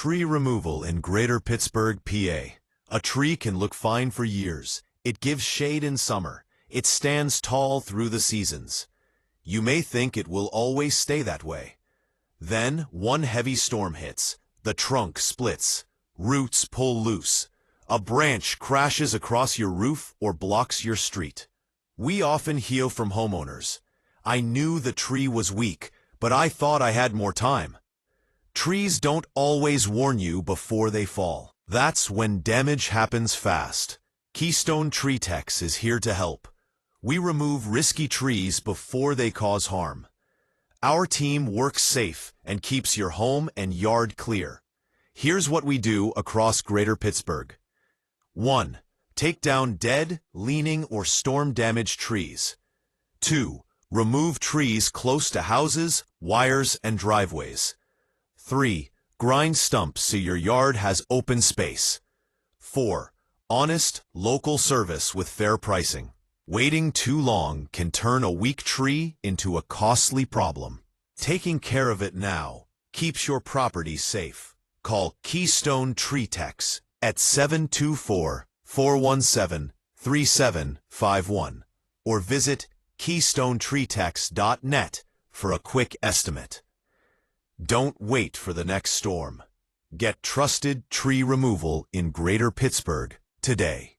Tree removal in Greater Pittsburgh, PA. A tree can look fine for years. It gives shade in summer. It stands tall through the seasons. You may think it will always stay that way. Then, one heavy storm hits. The trunk splits. Roots pull loose. A branch crashes across your roof or blocks your street. We often hear from homeowners, "I knew the tree was weak, but I thought I had more time." Trees don't always warn you before they fall. That's when damage happens fast. Keystone Tree Techs is here to help. We remove risky trees before they cause harm. Our team works safe and keeps your home and yard clear. Here's what we do across Greater Pittsburgh. 1. Take down dead, leaning, or storm-damaged trees. 2. Remove trees close to houses, wires, and driveways. 3. Grind stumps so your yard has open space. 4. Honest, local service with fair pricing. Waiting too long can turn a weak tree into a costly problem. Taking care of it now keeps your property safe. Call Keystone Tree Techs at 724-417-3751 or visit keystonetreetechs.net for a quick estimate. Don't wait for the next storm. Get trusted tree removal in Greater Pittsburgh today.